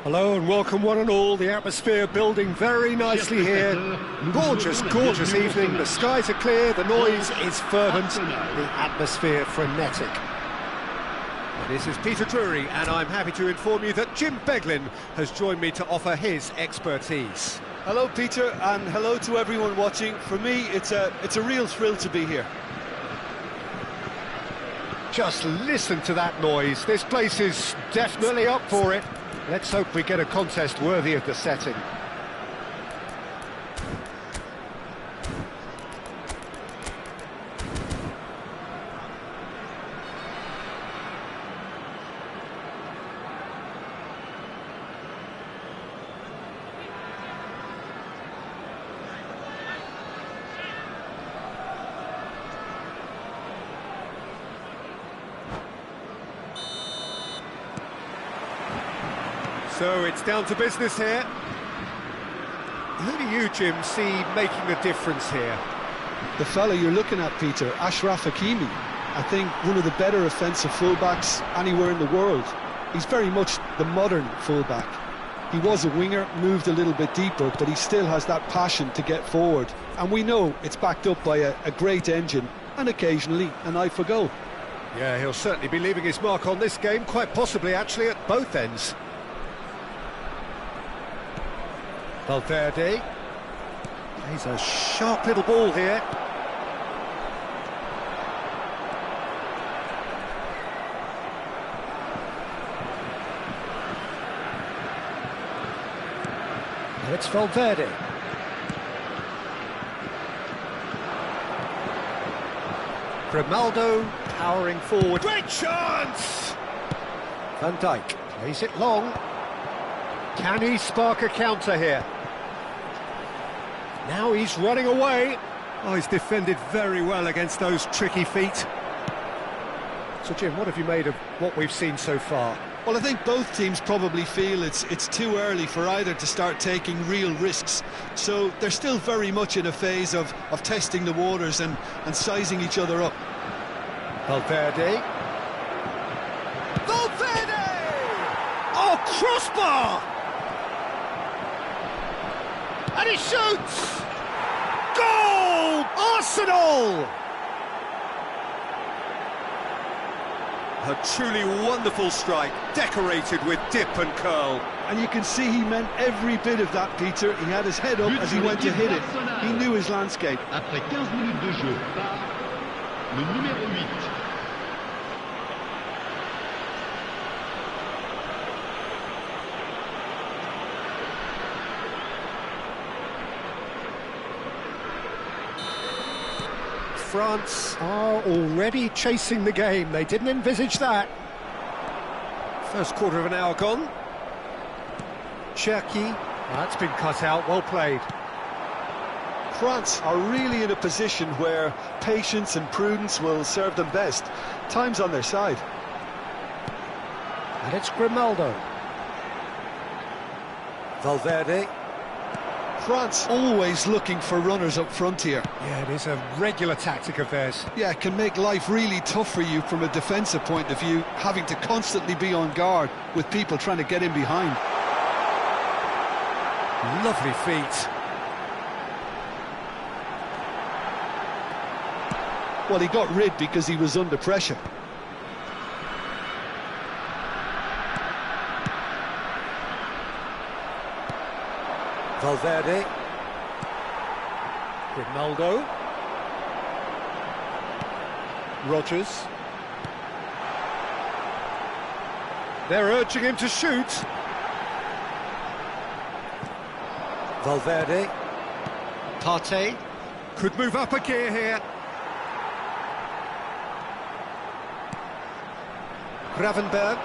Hello and welcome one and all. The atmosphere building very nicely here. Gorgeous, gorgeous evening. The skies are clear, the noise is fervent, the atmosphere frenetic. This is Peter Drury and I'm happy to inform you that Jim Beglin has joined me to offer his expertise. Hello Peter, and hello to everyone watching. For me, it's a real thrill to be here. Just listen to that noise. This place is definitely up for it. Let's hope we get a contest worthy of the setting. So it's down to business here. Who do you, Jim, see making the difference here? The fella you're looking at, Peter, Ashraf Hakimi. I think one of the better offensive fullbacks anywhere in the world. He's very much the modern fullback. He was a winger, moved a little bit deeper, but he still has that passion to get forward. And we know it's backed up by a great engine and occasionally an eye for goal. Yeah, he'll certainly be leaving his mark on this game, quite possibly actually at both ends. Valverde. He's a sharp little ball here. Now it's Valverde. Grimaldo powering forward. Great chance! Van Dijk plays it long. Can he spark a counter here? Now he's running away. Oh, he's defended very well against those tricky feet. So, Jim, what have you made of what we've seen so far? Well, I think both teams probably feel it's too early for either to start taking real risks. So they're still very much in a phase of testing the waters and sizing each other up. Valverde. Valverde! Oh, crossbar! And he shoots! Goal! Arsenal! A truly wonderful strike, decorated with dip and curl. And you can see he meant every bit of that, Peter. He had his head up as he went to hit it. He knew his landscape. Après 15 minutes de jeu par le numéro 8. France are already chasing the game. They didn't envisage that. First quarter of an hour gone. Cherki. That's been cut out. Well played. France are really in a position where patience and prudence will serve them best. Time's on their side. And it's Grimaldo. Valverde. France always looking for runners up front here. Yeah, it is a regular tactic of theirs. Yeah, it can make life really tough for you from a defensive point of view, having to constantly be on guard with people trying to get in behind. Lovely feet. Well, he got rid because he was under pressure. Valverde. Grimaldo. Rodgers. They're urging him to shoot. Valverde. Partey. Could move up a gear here. Gravenberg.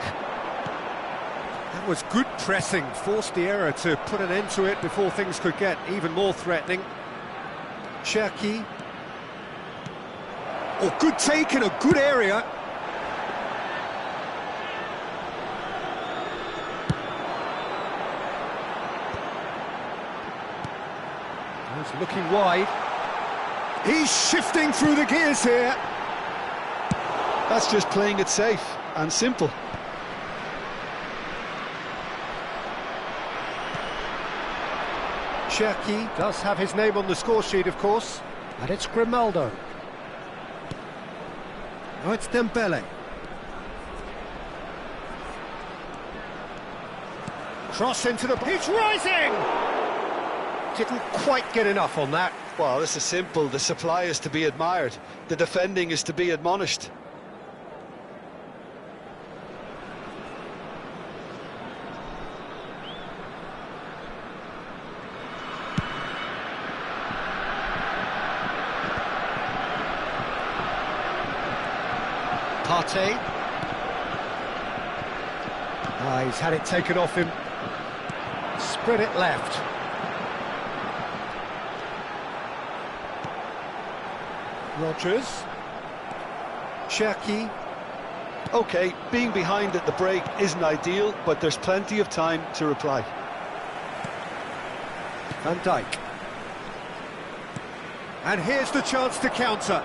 That was good pressing, forced the error to put an end to it before things could get even more threatening. Cherki. Oh, good take in a good area. He's looking wide. He's shifting through the gears here. That's just playing it safe and simple. Cherki does have his name on the score sheet, of course. And it's Grimaldo. Oh, it's Dembele. Cross into the... He's rising! Didn't quite get enough on that. Well, this is simple. The supply is to be admired. The defending is to be admonished. Partey. Ah, he's had it taken off him. Spread it left. Rodgers. Cherki. OK, being behind at the break isn't ideal, but there's plenty of time to reply. Van Dijk. And here's the chance to counter.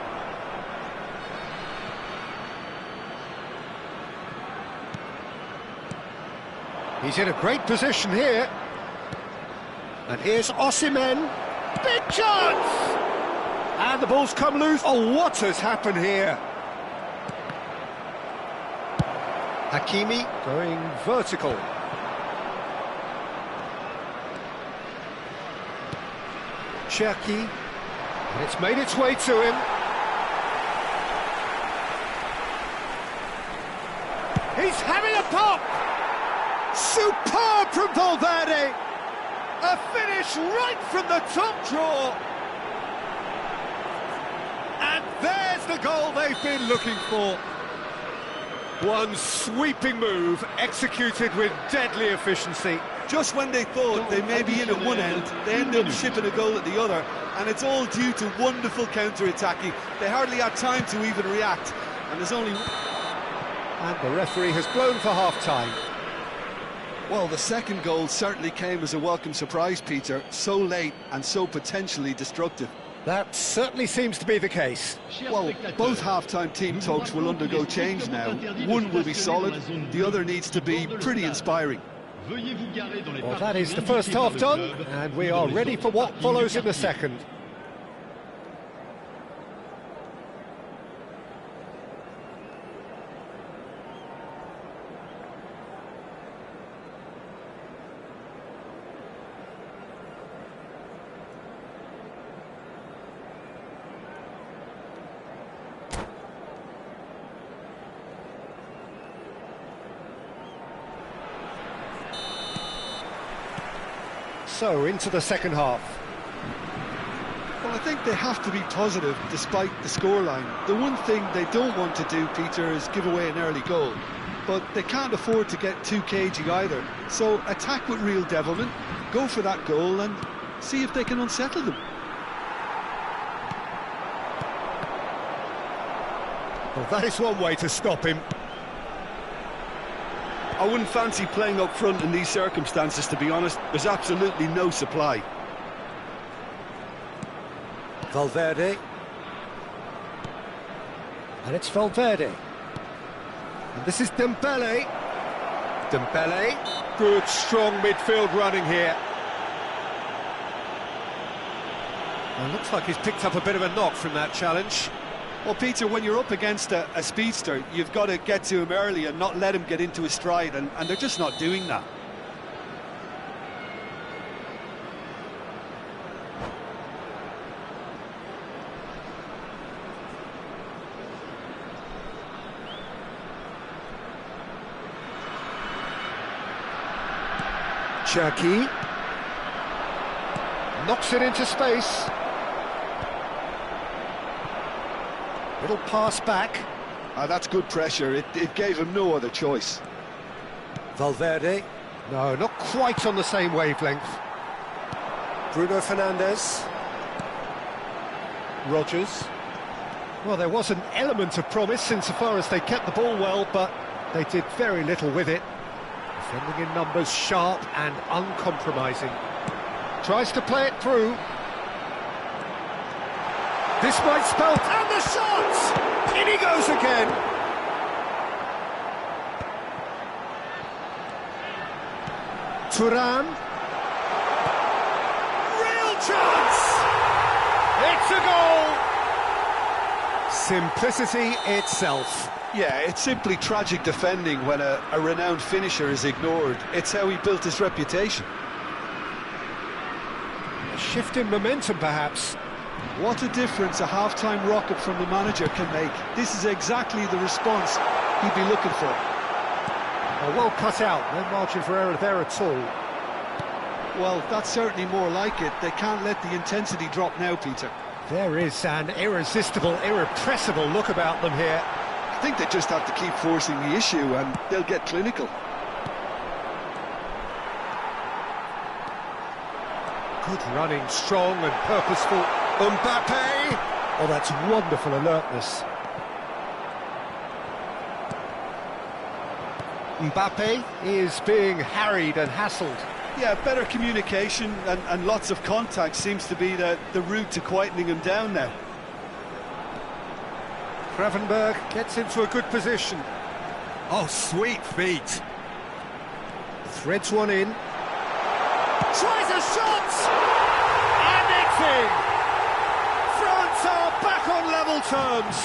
He's in a great position here. And here's Osimhen. Big chance! And the ball's come loose. Oh, what has happened here? Hakimi going vertical. Cherki. And it's made its way to him. He's having a pop! Superb from Valverde! A finish right from the top drawer! And there's the goal they've been looking for. One sweeping move, executed with deadly efficiency. Just when they thought they may be in at one end, they end up shipping a goal at the other, and it's all due to wonderful counter-attacking. They hardly had time to even react, and there's only... And the referee has blown for half-time. Well, the second goal certainly came as a welcome surprise, Peter. So late and so potentially destructive. That certainly seems to be the case. Well, both half-time team talks will undergo change now. One will be solid, the other needs to be pretty inspiring. Well, that is the first half done, and we are ready for what follows in the second. So, into the second half. Well, I think they have to be positive despite the scoreline. The one thing they don't want to do, Peter, is give away an early goal. But they can't afford to get too cagey either. So attack with real devilment, go for that goal and see if they can unsettle them. Well, that is one way to stop him. I wouldn't fancy playing up front in these circumstances, to be honest. There's absolutely no supply. Valverde. And it's Valverde. And this is Dembele. Dembele. Good, strong midfield running here. Well, looks like he's picked up a bit of a knock from that challenge. Well, Peter, when you're up against a speedster, you've got to get to him early and not let him get into his stride, and they're just not doing that. Cherki knocks it into space. Little pass back. That's good pressure. It gave him no other choice. Valverde. No, not quite on the same wavelength. Bruno Fernandes. Rodgers. Well, there was an element of promise insofar as they kept the ball well, but they did very little with it. Defending in numbers, sharp and uncompromising. Tries to play it through. This might spell... And the shot! In he goes again! Thuram. chance! It's a goal! Simplicity itself. Yeah, it's simply tragic defending when a renowned finisher is ignored. It's how he built his reputation. A shift in momentum, perhaps. What a difference a half-time rocket from the manager can make. This is exactly the response he'd be looking for. Oh, well cut out, no margin for error there at all. Well, that's certainly more like it. They can't let the intensity drop now, Peter. There is an irresistible, irrepressible look about them here. I think they just have to keep forcing the issue and they'll get clinical. Good running, strong and purposeful. Mbappe! Oh, that's wonderful alertness. Mbappe is being harried and hassled. Yeah, better communication and lots of contact seems to be the route to quietening him down now. Gravenberg gets into a good position. Oh, sweet feet. Threads one in. Tries a shot! And it's in! France are back on level terms.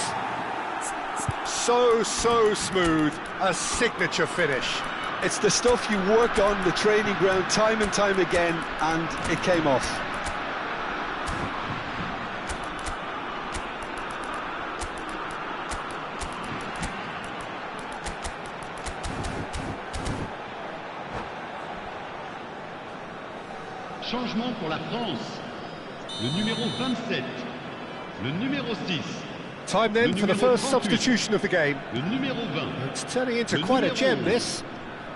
So smooth. A signature finish. It's the stuff you work on the training ground time and time again, and it came off. Changement pour la France. Le numéro 27. Le numéro 6. Time then for the first substitution of the game. Le numéro 20. It's turning into quite a gem, this.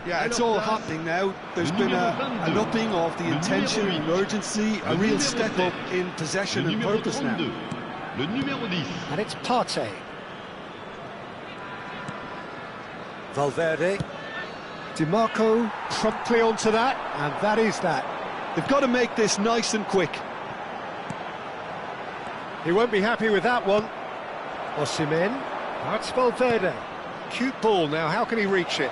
Yeah, it's all happening now. There's been an upping of the intention and urgency, a real step up in possession and purpose now. Le numéro 10. And it's Partey. Valverde. DiMarco promptly onto that, and that is that. They've got to make this nice and quick. He won't be happy with that one. Osimhen. That's Valverde. Cute ball now, how can he reach it?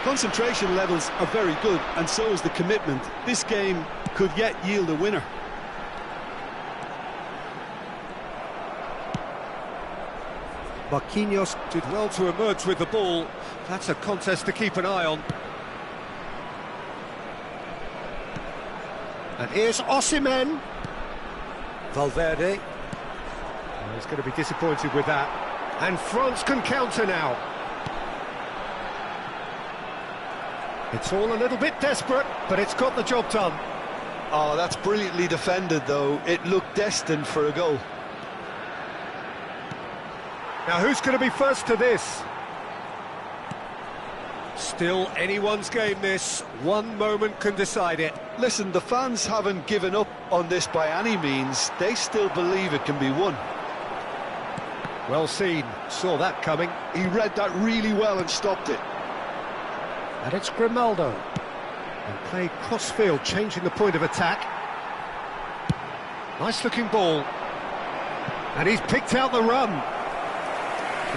Concentration levels are very good, and so is the commitment. This game could yet yield a winner. Marquinhos did well to emerge with the ball. That's a contest to keep an eye on. And here's Osimhen. Valverde. Oh, he's going to be disappointed with that. And France can counter now. It's all a little bit desperate, but it's got the job done. Oh, that's brilliantly defended, though. It looked destined for a goal. Now, who's going to be first to this? Still anyone's game, this. One moment can decide it. Listen, the fans haven't given up on this by any means. They still believe it can be won. Well seen. Saw that coming. He read that really well and stopped it. And it's Grimaldo. And played cross-field, changing the point of attack. Nice-looking ball. And he's picked out the run.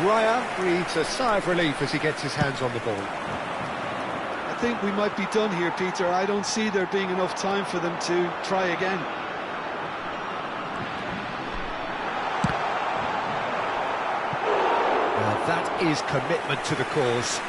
Raya breathes a sigh of relief as he gets his hands on the ball. I think we might be done here, Peter. I don't see there being enough time for them to try again. Now that is commitment to the cause.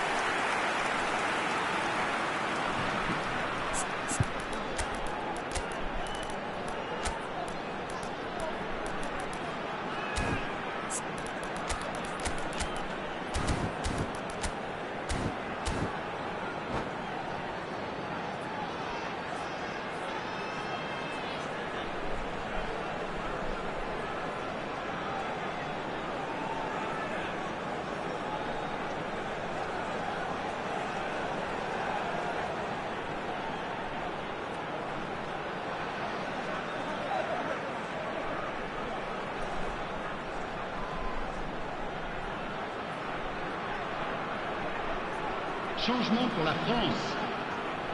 Changement pour la France.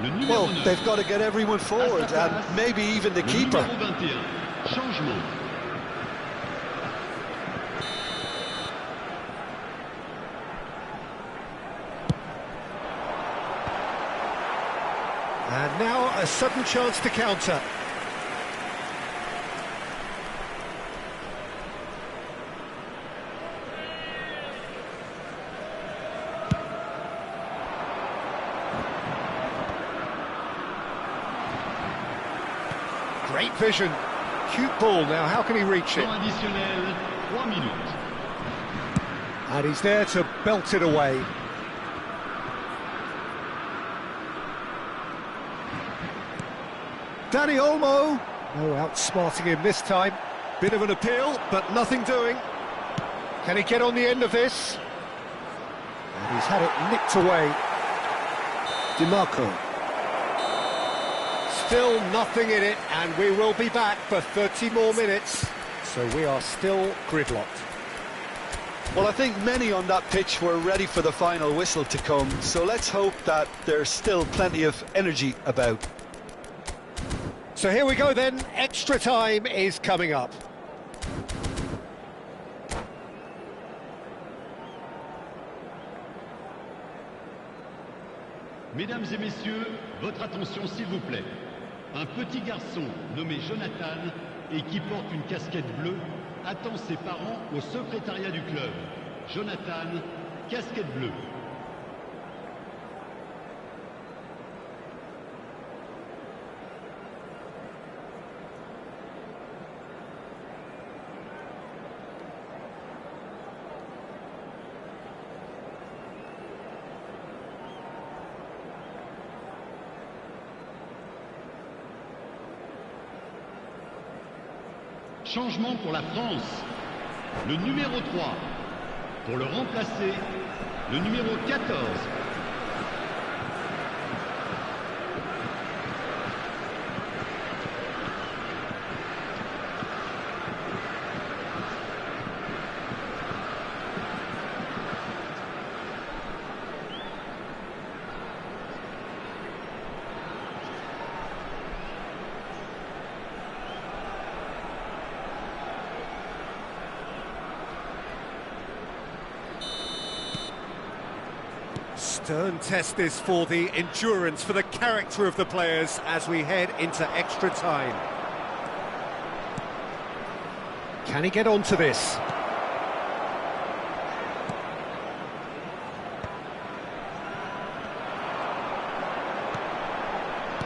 Le numéro Well, 9. they've got to get everyone forward, and maybe even the keeper. Le numéro 21. Changement. And now a sudden chance to counter. Great vision. Cute ball. Now, how can he reach it? Temps additionnel, 3 minutes. And he's there to belt it away. Dani Olmo. No outsmarting him this time. Bit of an appeal, but nothing doing. Can he get on the end of this? And he's had it nicked away. DiMarco. Still nothing in it, and we will be back for 30 more minutes. So we are still gridlocked. Well, I think many on that pitch were ready for the final whistle to come, so let's hope that there's still plenty of energy about. So here we go then, extra time is coming up. Mesdames et messieurs, votre attention s'il vous plaît. Un petit garçon nommé Jonathan et qui porte une casquette bleue attend ses parents au secrétariat du club. Jonathan, casquette bleue. Changement pour la France. Le numéro 3. Pour le remplacer, le numéro 14. Stern test this for the endurance, for the character of the players as we head into extra time. Can he get onto this?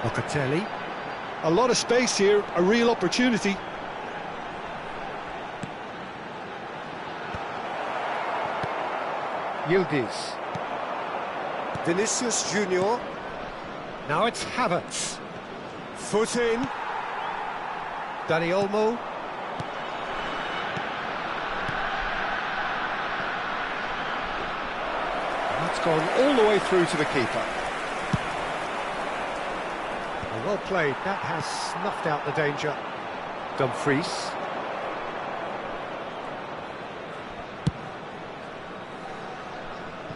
Locatelli. A lot of space here, a real opportunity. Yildiz. Vinicius Junior. Now it's Havertz. Foot in. Dani Olmo. That's gone all the way through to the keeper. Well played. That has snuffed out the danger. Dumfries.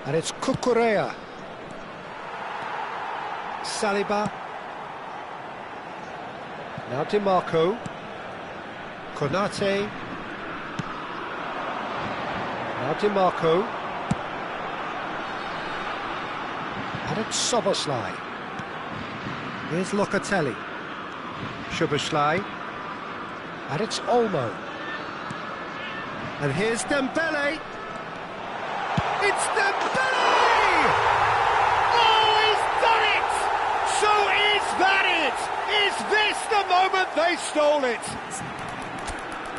And it's Cucurella. Saliba. Now DiMarco. Konate. Now DiMarco. And it's Szoboszlai. Here's Locatelli. Szoboszlai. And it's Olmo. And here's Dembele. It's Dembele! Oh, he's done it! So is that it? Is this the moment they stole it?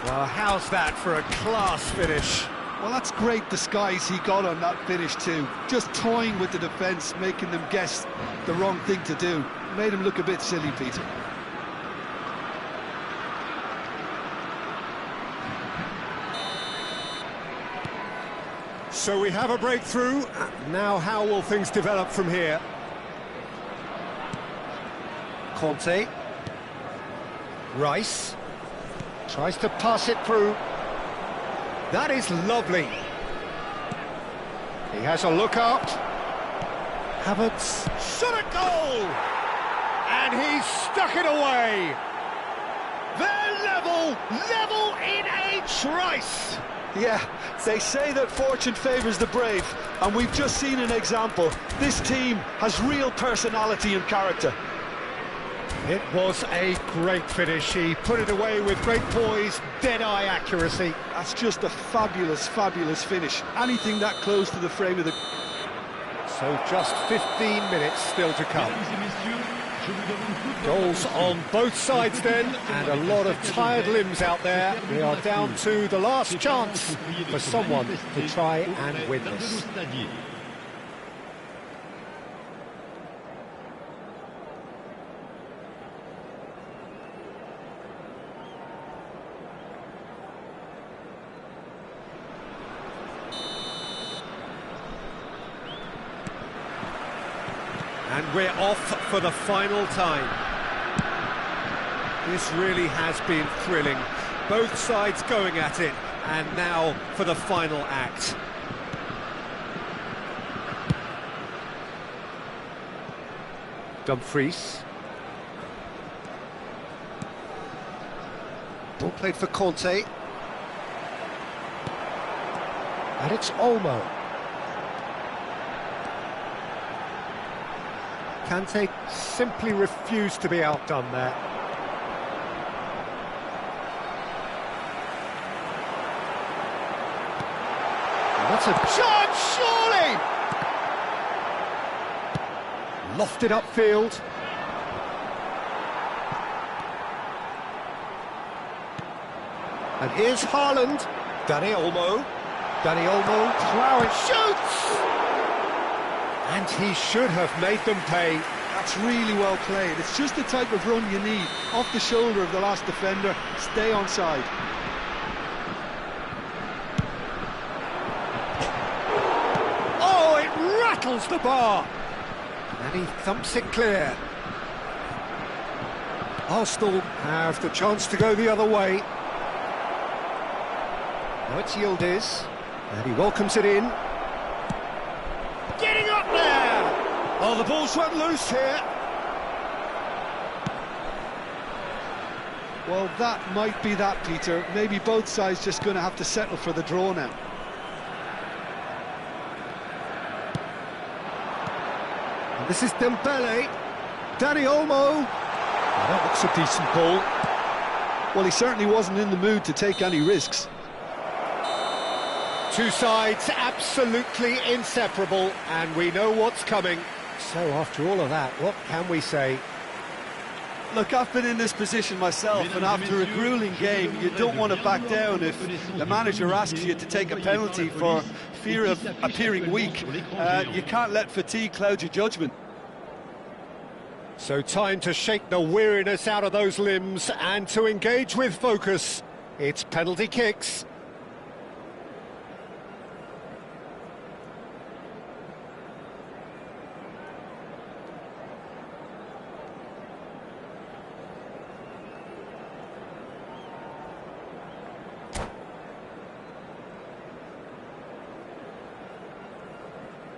Well, how's that for a class finish? Well, that's great disguise he got on that finish too. Just toying with the defence, making them guess the wrong thing to do. Made him look a bit silly, Peter. So we have a breakthrough. Now how will things develop from here? Conte. Rice. Tries to pass it through. That is lovely. He has a look out. Havertz. Shot a goal! And he's stuck it away. They're level in a trice. Yeah, they say that fortune favours the brave, and we've just seen an example. This team has real personality and character. It was a great finish. He put it away with great poise, dead-eye accuracy. That's just a fabulous, fabulous finish. Anything that close to the frame of the... So just 15 minutes still to come. Goals on both sides then, and a lot of tired limbs out there. We are down to the last chance for someone to try and win this. And we're off for the final time. This really has been thrilling. Both sides going at it, and now for the final act. Dumfries. Ball played for Conte. And it's Olmo. Kante simply refused to be outdone there. And that's a chance, surely! Lofted upfield. And here's Haaland. Dani Olmo. Dani Olmo, Cloud shoots! And he should have made them pay. That's really well played. It's just the type of run you need. Off the shoulder of the last defender, stay onside. Oh, it rattles the bar. And he thumps it clear. Arsenal have the chance to go the other way. Now it's Yildiz, and he welcomes it in. Getting up there! Oh, the ball's run loose here. Well, that might be that, Peter. Maybe both sides just going to have to settle for the draw now. And this is Dembele. Dani Olmo. Oh, that looks a decent ball. Well, he certainly wasn't in the mood to take any risks. Two sides absolutely inseparable, and we know what's coming. So after all of that, what can we say? Look, I've been in this position myself, and after a grueling game, you don't want to back down if the manager asks you to take a penalty for fear of appearing weak. You can't let fatigue cloud your judgment. So time to shake the weariness out of those limbs and to engage with focus. It's penalty kicks.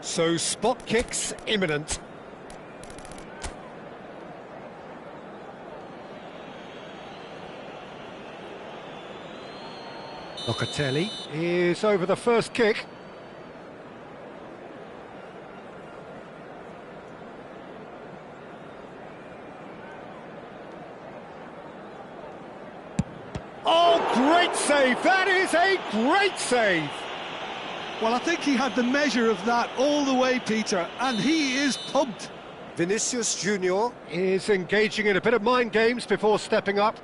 So spot kicks imminent. Locatelli is over the first kick. Oh, great save! That is a great save! Well, I think he had the measure of that all the way, Peter, and he is pumped. Vinicius Junior is engaging in a bit of mind games before stepping up.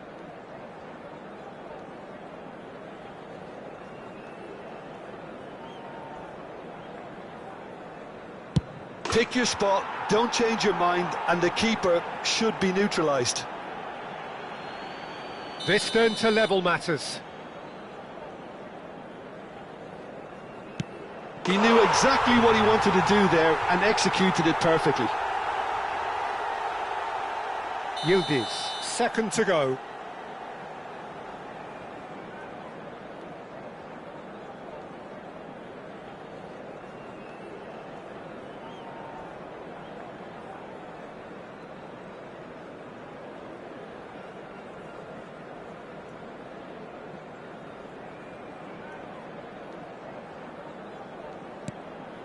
Pick your spot, don't change your mind, and the keeper should be neutralised. This then to level matters. He knew exactly what he wanted to do there and executed it perfectly. Yildiz, second to go.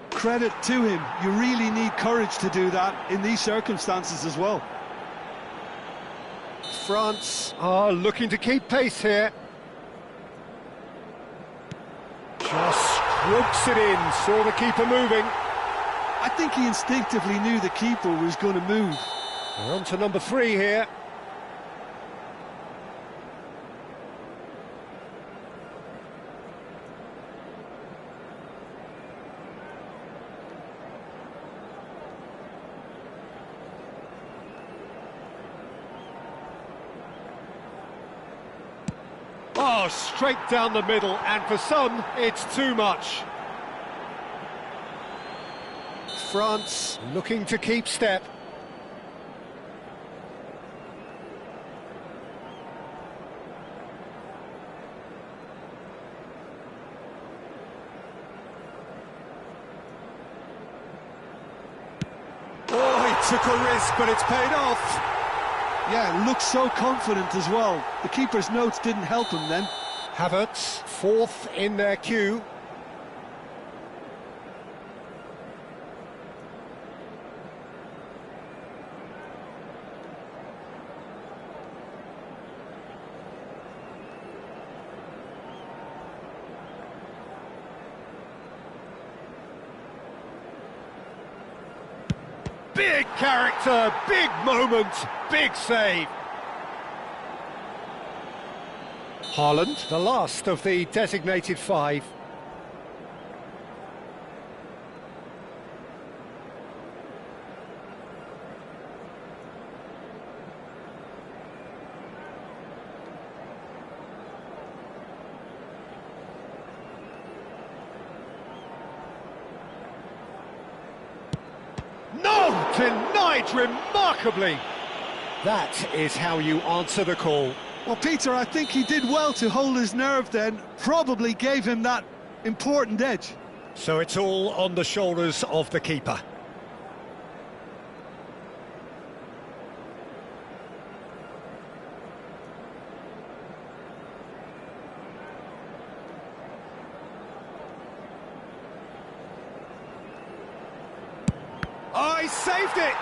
Credit to him. You really need courage to do that in these circumstances as well. France are looking to keep pace here. Just strokes it in, saw the keeper moving. I think he instinctively knew the keeper was going to move. We're on to number 3 here. Oh, straight down the middle, and for some, it's too much. France looking to keep step. Oh, he took a risk, but it's paid off. Yeah, looks so confident as well. The keeper's notes didn't help him then. Havertz, 4th in their queue. Big character, big moment, big save. Haaland, the last of the designated 5. No! Denied remarkably! That is how you answer the call. Well, Peter, I think he did well to hold his nerve then. Probably gave him that important edge. So it's all on the shoulders of the keeper. Oh, he saved it!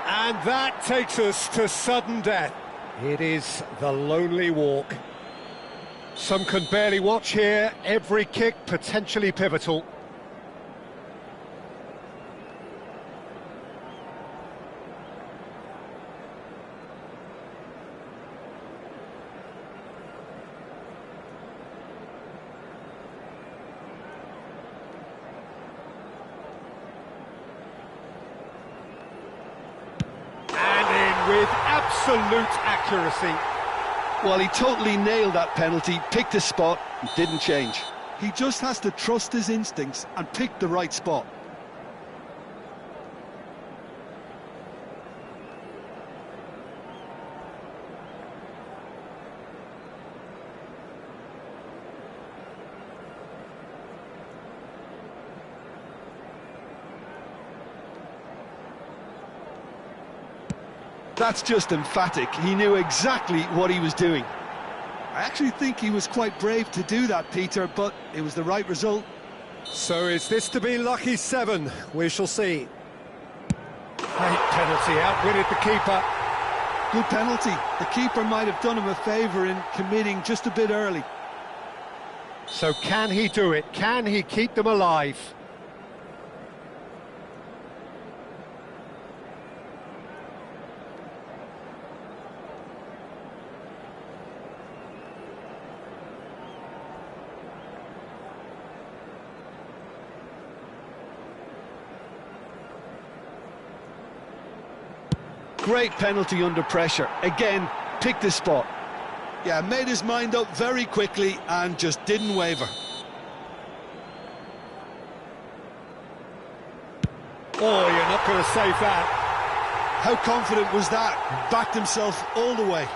And that takes us to sudden death. It is the lonely walk. Some can barely watch here, every kick potentially pivotal. With absolute accuracy. Well, he totally nailed that penalty, picked a spot, and didn't change. He just has to trust his instincts and pick the right spot. That's just emphatic. He knew exactly what he was doing. I actually think he was quite brave to do that, Peter, but it was the right result. So is this to be lucky 7? We shall see. Great penalty, outwitted the keeper. Good penalty. The keeper might have done him a favour in committing just a bit early. So can he do it? Can he keep them alive? Great penalty under pressure. Again, picked his spot. Yeah, made his mind up very quickly and just didn't waver. Oh, you're not going to save that. How confident was that? Backed himself all the way.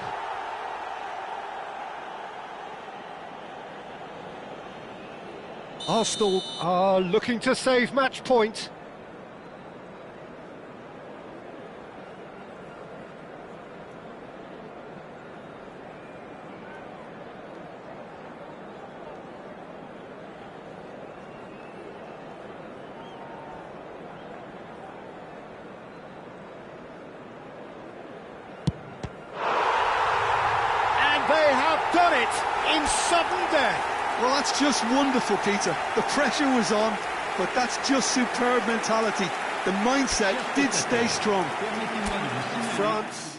Arsenal are looking to save match point. done it in sudden death. Well, that's just wonderful, Peter. The pressure was on, but that's just superb mentality. The mindset did stay strong. France.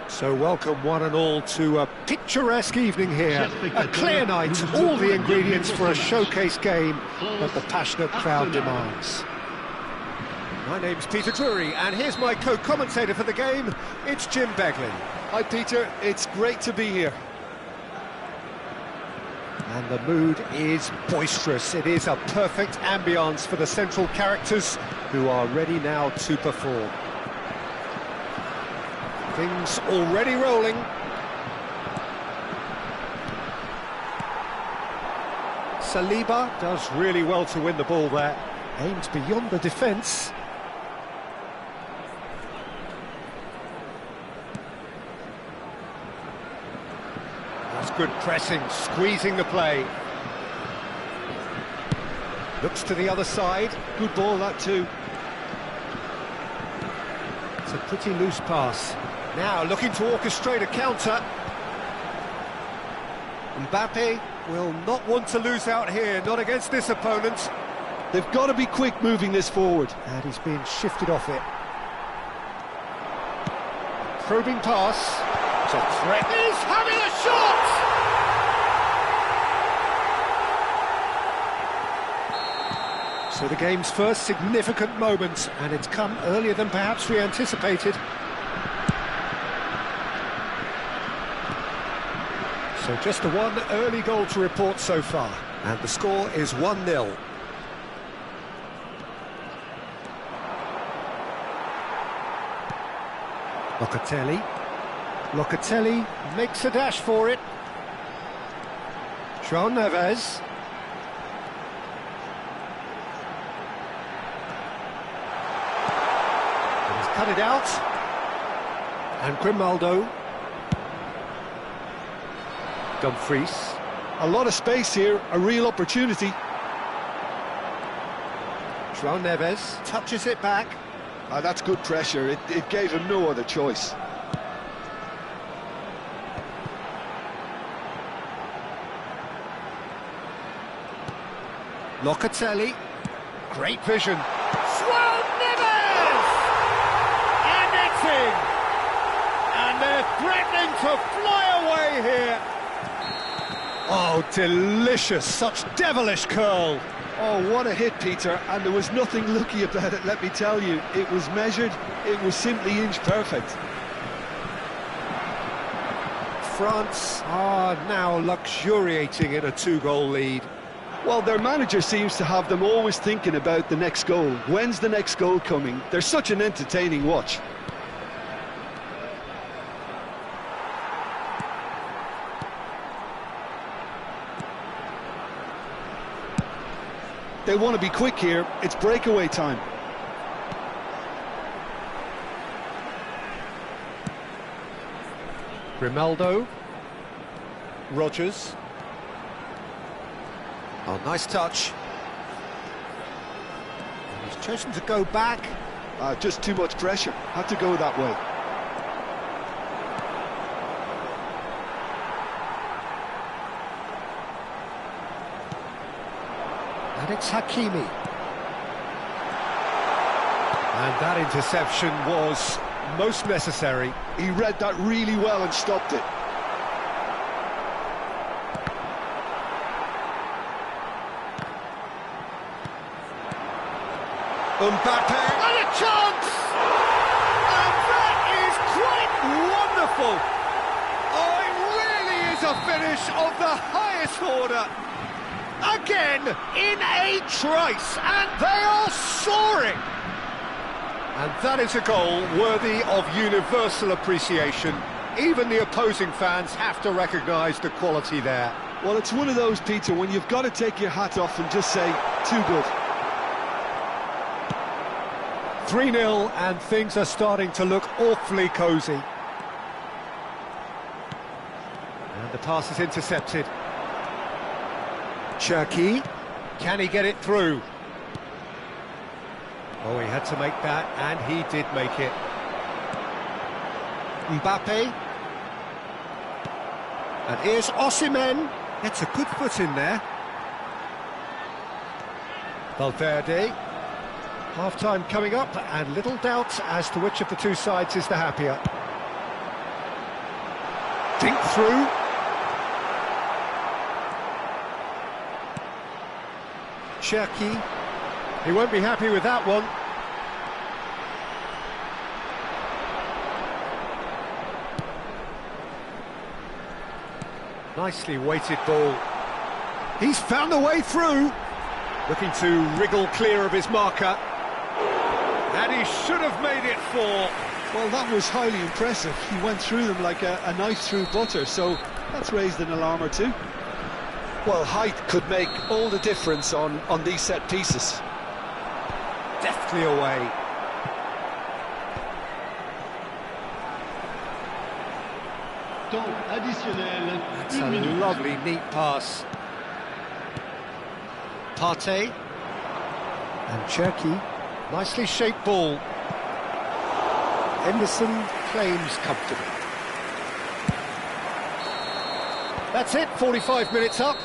So welcome one and all to a picturesque evening here, a clear night, all the ingredients for a showcase game that the passionate crowd demands. My name's Peter Drury, and here's my co-commentator for the game, it's Jim Begley. Hi, Peter. It's great to be here. And the mood is boisterous. It is a perfect ambience for the central characters who are ready now to perform. Things already rolling. Saliba does really well to win the ball there. Aimed beyond the defence. That's good pressing, squeezing the play. Looks to the other side. Good ball, that too. It's a pretty loose pass. Now looking to orchestrate a counter. Mbappe will not want to lose out here, not against this opponent. They've got to be quick moving this forward. And he's being shifted off it. Probing pass. It's a threat. He's having a shot! So the game's first significant moment, and it's come earlier than perhaps we anticipated. So just the one early goal to report so far, and the score is 1-0. Locatelli makes a dash for it. João Neves. He's cut it out. And Grimaldo. Dumfries. A lot of space here, a real opportunity. João Neves touches it back. That's good pressure. It gave him no other choice. Locatelli. Great vision. João Neves! And it's in! And they're threatening to fly away here. Oh, delicious. Such devilish curl. Oh, what a hit, Peter, and there was nothing lucky about it, let me tell you. It was measured, it was simply inch perfect. France are now luxuriating in a 2-goal lead. Well, their manager seems to have them always thinking about the next goal. When's the next goal coming? They're such an entertaining watch. They want to be quick here. It's breakaway time. Grimaldo. Rogers. Oh, nice touch. He's chosen to go back. Just too much pressure. Had to go that way. And it's Hakimi. And that interception was most necessary. He read that really well and stopped it. Mbappe, and a chance! And that is quite wonderful! Oh, it really is a finish of the highest order. Again, in a trice, and they are soaring! And that is a goal worthy of universal appreciation. Even the opposing fans have to recognise the quality there. Well, it's one of those, Peter, when you've got to take your hat off and just say, too good. 3-0, and things are starting to look awfully cosy. And the pass is intercepted. Cherki, can he get it through? Oh, he had to make that, and he did make it. Mbappe. And here's Osimhen. Gets a good foot in there. Valverde. Half-time coming up, and little doubt as to which of the two sides is the happier. Dink through. Cherki. He won't be happy with that one. Nicely weighted ball. He's found a way through. Looking to wriggle clear of his marker. And he should have made it 4. Well, that was highly impressive. He went through them like a knife through butter, so that's raised an alarm or two. Well, height could make all the difference on these set pieces. Deftly away. Temps additionnel. That's a lovely, neat pass. Partey. And Cherki. Nicely shaped ball. Henderson claims comfortably. That's it, 45 minutes up.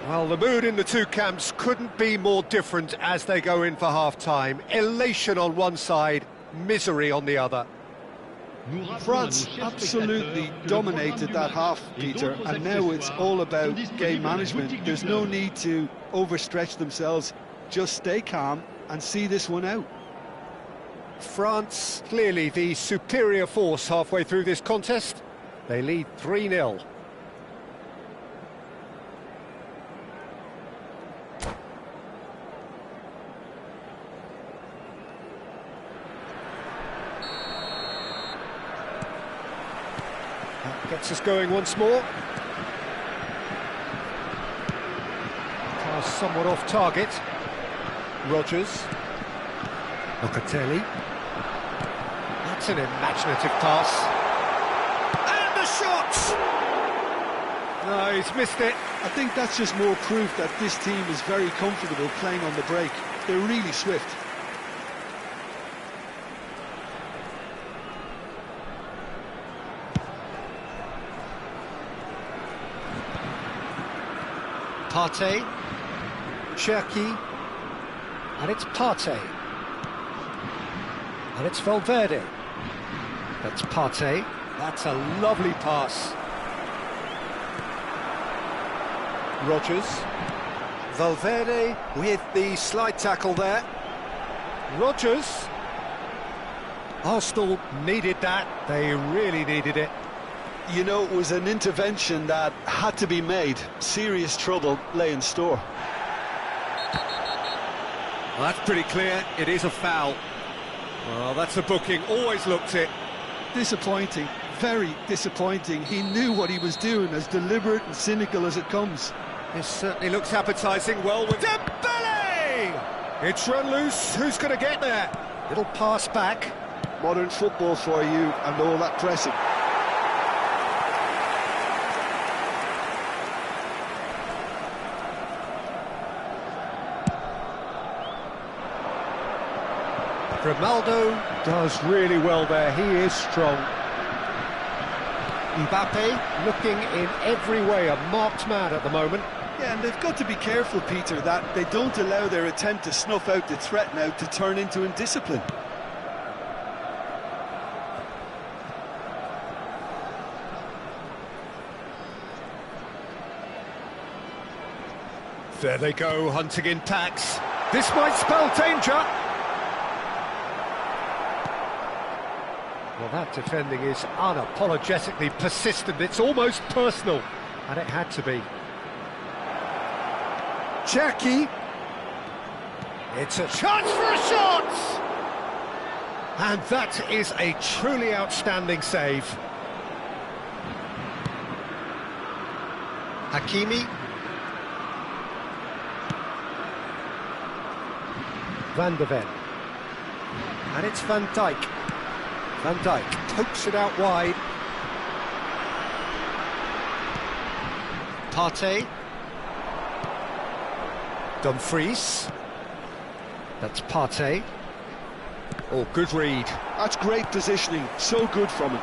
Well, the mood in the two camps couldn't be more different as they go in for half-time. Elation on one side, misery on the other. France absolutely dominated that half, Peter, and now it's all about game management. There's no need to overstretch themselves. Just stay calm and see this one out. France, clearly the superior force halfway through this contest. They lead 3-0. That gets us going once more. Pass somewhat off target. Rogers. Locatelli. That's an imaginative pass. And the shot! No, he's missed it. I think that's just more proof that this team is very comfortable playing on the break. They're really swift. Partey. Cherki. And it's Partey. And it's Valverde. That's Partey. That's a lovely pass. Rogers. Valverde with the slide tackle there. Rodgers. Arsenal needed that. They really needed it. You know, it was an intervention that had to be made. Serious trouble lay in store. Well, that's pretty clear. It is a foul. Well, that's a booking. Always looked it. Disappointing. Very disappointing. He knew what he was doing, as deliberate and cynical as it comes. This certainly looks appetising. Well with Dembele! It's run loose. Who's going to get there? Little pass back. Modern football for you and all that pressing. Ronaldo does really well there. He is strong. Mbappe looking in every way a marked man at the moment. Yeah, and they've got to be careful, Peter, that they don't allow their attempt to snuff out the threat now to turn into indiscipline. There they go, hunting in tacks. This might spell danger. Well, that defending is unapologetically persistent. It's almost personal, and it had to be. Jackie. It's a chance for a shot! And that is a truly outstanding save. Hakimi. Van de Ven. And it's Van Dijk. Van Dijk pokes it out wide. Partey. Dumfries. That's Partey. Oh, good read. That's great positioning. So good from him.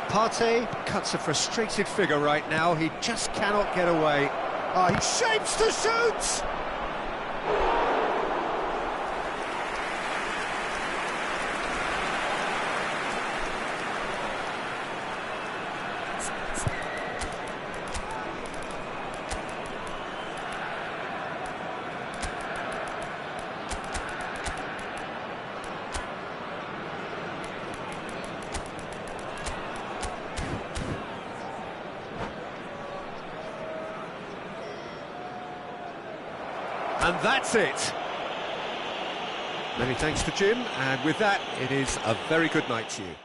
Partey cuts a frustrated figure right now. He just cannot get away. Ah, he shapes to shoot! And that's it. Many thanks to Jim, and with that, it is a very good night to you.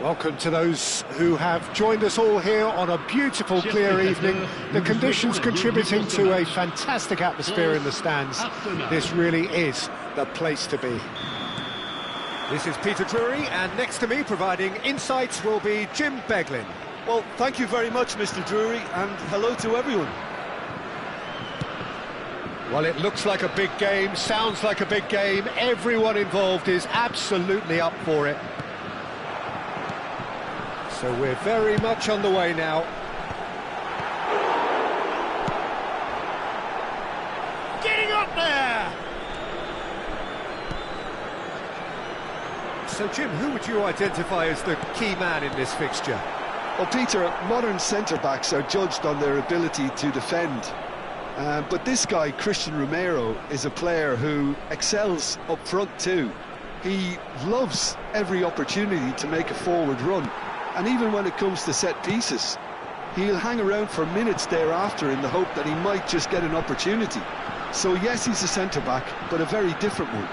Welcome to those who have joined us all here on a beautiful, clear evening. The conditions contributing to a fantastic atmosphere in the stands. This really is the place to be. This is Peter Drury, and next to me providing insights will be Jim Beglin. Well, thank you very much, Mr. Drury, and hello to everyone. Well, it looks like a big game, sounds like a big game. Everyone involved is absolutely up for it. So we're very much on the way now. Getting up there! So, Jim, who would you identify as the key man in this fixture? Well, Peter, modern centre-backs are judged on their ability to defend. But this guy, Christian Romero, is a player who excels up front too. He loves every opportunity to make a forward run. And even when it comes to set pieces, he'll hang around for minutes thereafter in the hope that he might just get an opportunity. So yes, he's a centre-back, but a very different one.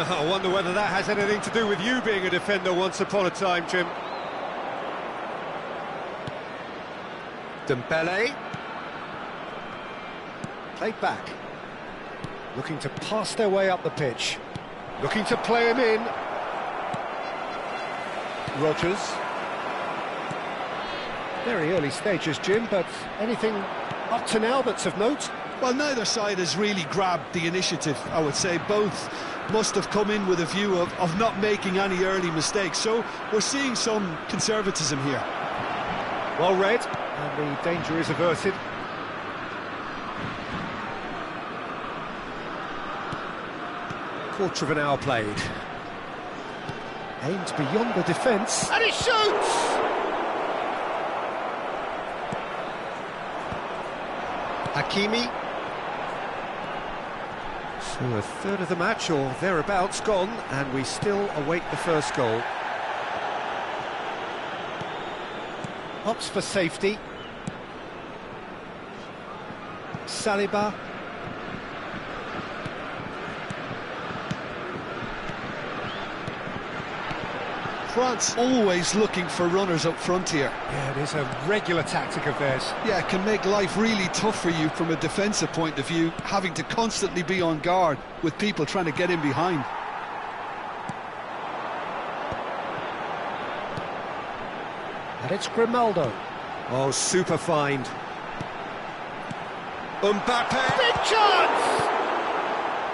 I wonder whether that has anything to do with you being a defender once upon a time, Jim. Dembele. Played back. Looking to pass their way up the pitch. Looking to play him in. Rodgers. Very early stages, Jim, but anything up to now that's of note? Well, neither side has really grabbed the initiative, I would say. Both must have come in with a view of not making any early mistakes. So we're seeing some conservatism here. Well read, and the danger is averted. Quarter of an hour played. Aimed beyond the defence. And he shoots! Hakimi. So a third of the match, or thereabouts, gone, and we still await the first goal. Opts for safety. Saliba. France always looking for runners up front here. Yeah, it is a regular tactic of theirs. Yeah, it can make life really tough for you from a defensive point of view, having to constantly be on guard with people trying to get in behind. And it's Grimaldo. Oh, super find. Mbappe! Big chance!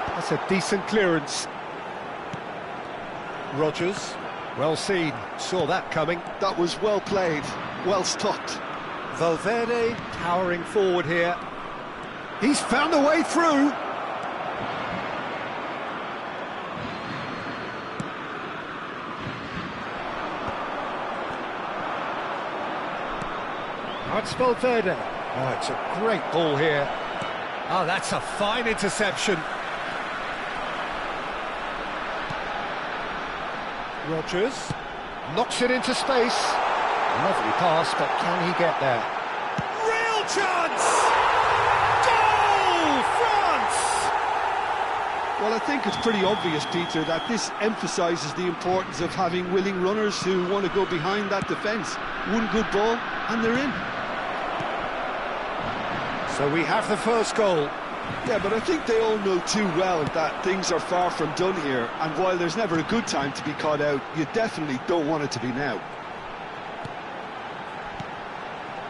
That's a decent clearance. Rodgers. Well seen, saw that coming. That was well played, well stopped. Valverde powering forward here. He's found a way through. Now it's Valverde. Oh, it's a great ball here. Oh, that's a fine interception. Rodgers knocks it into space. Lovely pass, but can he get there? Real chance! Goal, France! Well, I think it's pretty obvious, Peter, that this emphasises the importance of having willing runners who want to go behind that defence. One good ball, and they're in. So we have the first goal. Yeah, but I think they all know too well that things are far from done here, and while there's never a good time to be caught out, you definitely don't want it to be now.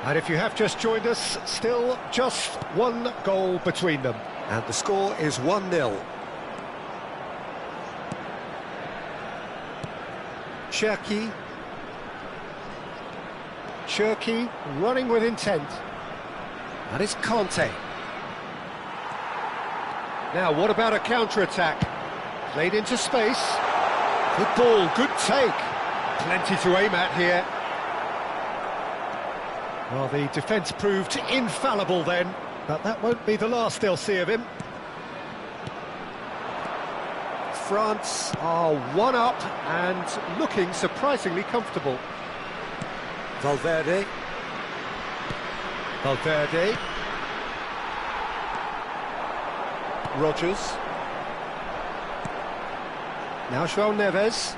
And if you have just joined us, still just one goal between them. And the score is 1-0. Cherki running with intent. And it's Conte. Now, what about a counter-attack? Played into space. Good ball, good take. Plenty to aim at here. Well, the defence proved infallible then, but that won't be the last they'll see of him. France are one up and looking surprisingly comfortable. Valverde. Rodgers. Now João Neves.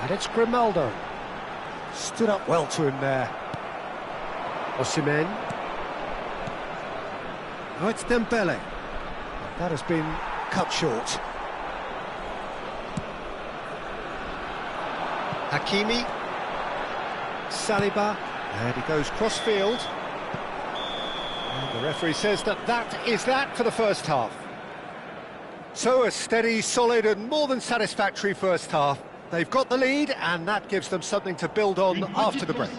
And it's Grimaldo. Stood up well to him there. Osimhen. Oh, it's Dembele. That has been cut short. Hakimi. Saliba. And he goes cross-field. And the referee says that is that for the first half. So a steady, solid and more than satisfactory first half. They've got the lead and that gives them something to build on after the break.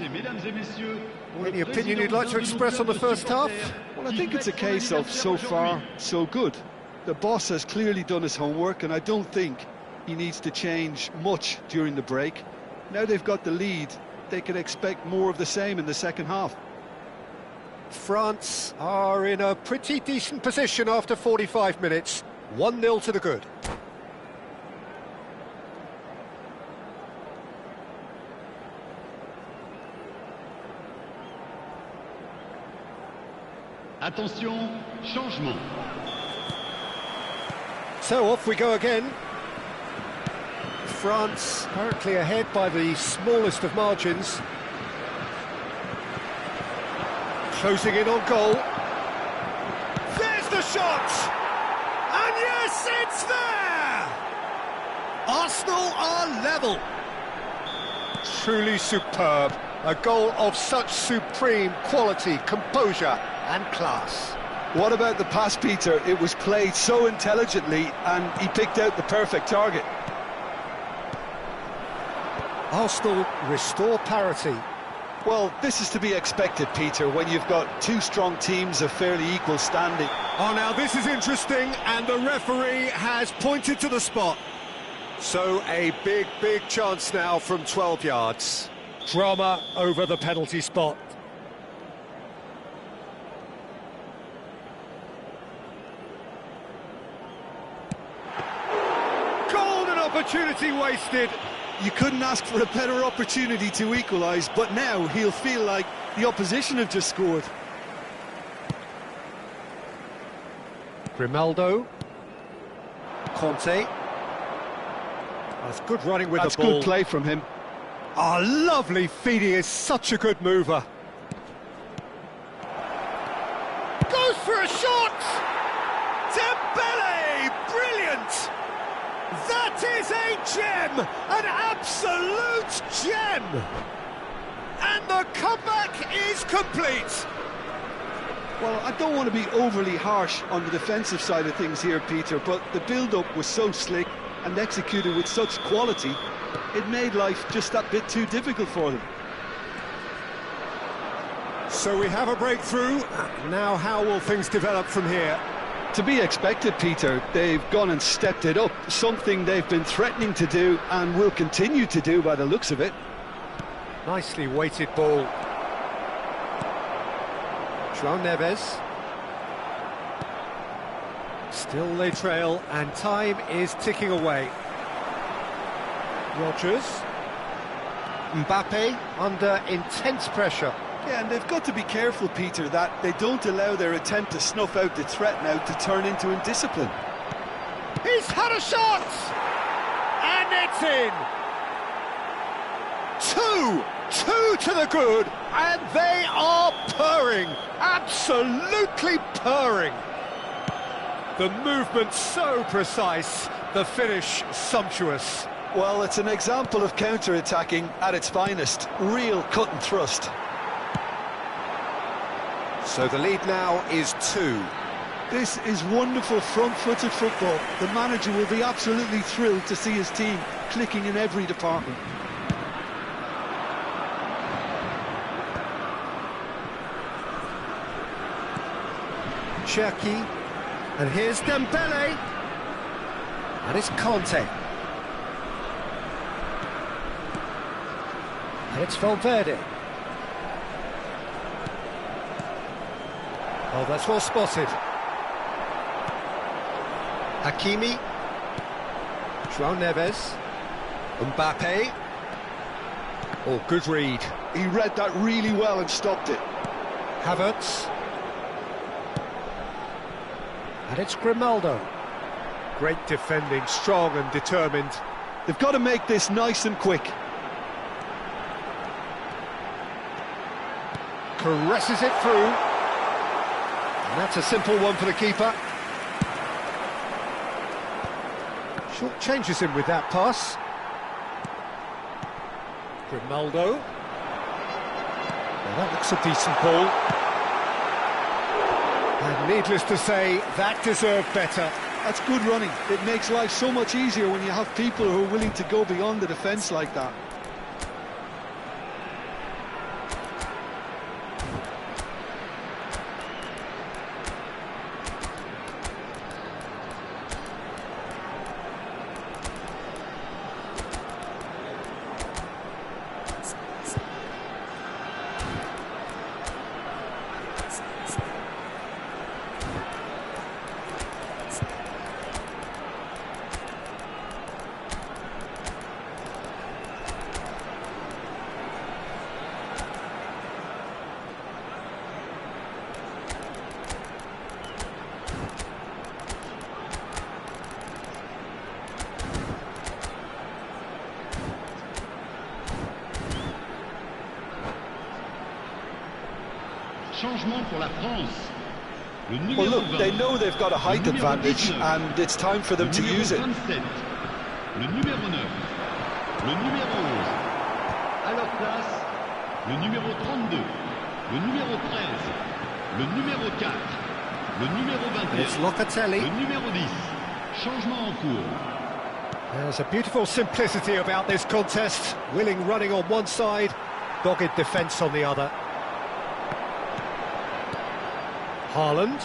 Any opinion you'd like to express on the first half? Well, I think it's a case of so far, so good. The boss has clearly done his homework and I don't think he needs to change much during the break. Now they've got the lead, they can expect more of the same in the second half. France are in a pretty decent position after 45 minutes. 1-0 to the good. Attention, changement. So off we go again. France currently ahead by the smallest of margins. Closing in on goal. There's the shot! And yes, it's there! Arsenal are level. Truly superb. A goal of such supreme quality, composure and class. What about the pass, Peter? It was played so intelligently and he picked out the perfect target. Arsenal restore parity. Well, this is to be expected, Peter, when you've got two strong teams of fairly equal standing. Oh, now this is interesting, and the referee has pointed to the spot. So a big chance now from 12 yards. Drama over the penalty spot. Golden opportunity wasted. You couldn't ask for a better opportunity to equalise, but now he'll feel like the opposition have just scored. Grimaldo. Conte. That's good running with the ball. That's good play from him. Oh, lovely feed, he is such a good mover. Goes for a shot! Dembele! Brilliant! That is a gem! An absolute gem! And the comeback is complete! Well, I don't want to be overly harsh on the defensive side of things here, Peter, but the build-up was so slick and executed with such quality, it made life just that bit too difficult for them. So we have a breakthrough. Now how will things develop from here? To be expected, Peter. They've gone and stepped it up, something they've been threatening to do and will continue to do by the looks of it. Nicely weighted ball. João Neves. Still they trail and time is ticking away. Rodgers. Mbappe under intense pressure. Yeah, and they've got to be careful, Peter, that they don't allow their attempt to snuff out the threat now to turn into indiscipline. He's had a shot! And it's in! Two to the good, and they are purring, absolutely purring. The movement so precise, the finish sumptuous. Well, it's an example of counter-attacking at its finest, real cut and thrust. So the lead now is 2. This is wonderful front-footed football. The manager will be absolutely thrilled to see his team clicking in every department. Cherki, and here's Dembele, and it's Conte, and it's Valverde. Oh, that's well spotted. Hakimi, João Neves, Mbappe. Oh, good read. He read that really well and stopped it. Havertz. And it's Grimaldo. Great defending, strong and determined. They've got to make this nice and quick. Caresses it through. And that's a simple one for the keeper. Short changes him with that pass. Grimaldo. Well, that looks a decent ball. And needless to say, that deserved better. That's good running. It makes life so much easier when you have people who are willing to go beyond the defence like that. Changement pour la France. Le numéro Well, look, 20. they know they've got a height Le numéro advantage, 19. and it's time for them to Le numéro use it. 27. Le numéro 9. Le numéro 11. À leur place, le numéro 32. Le numéro 13. Le numéro 4. Le numéro 21. It's Locatelli. Le numéro 10. Changement en cours. There's a beautiful simplicity about this contest. Willing running on one side, dogged defence on the other. Haaland.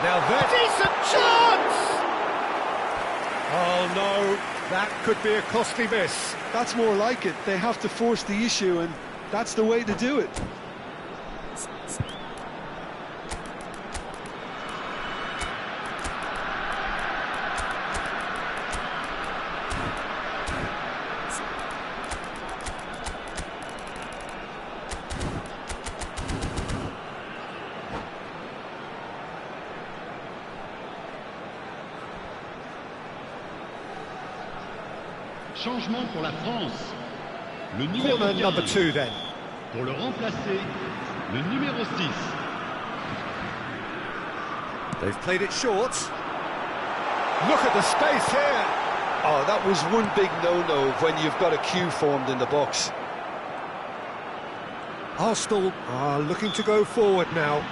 Now there's a decent chance! Oh no, that could be a costly miss. That's more like it. They have to force the issue, and that's the way to do it. Changement pour la France. Le numéro Corner 15. number 2 then. Pour le remplacer, le numéro 6. They've played it short. Look at the space here. Oh, that was one big no-no when you've got a queue formed in the box. Arsenal are looking to go forward now.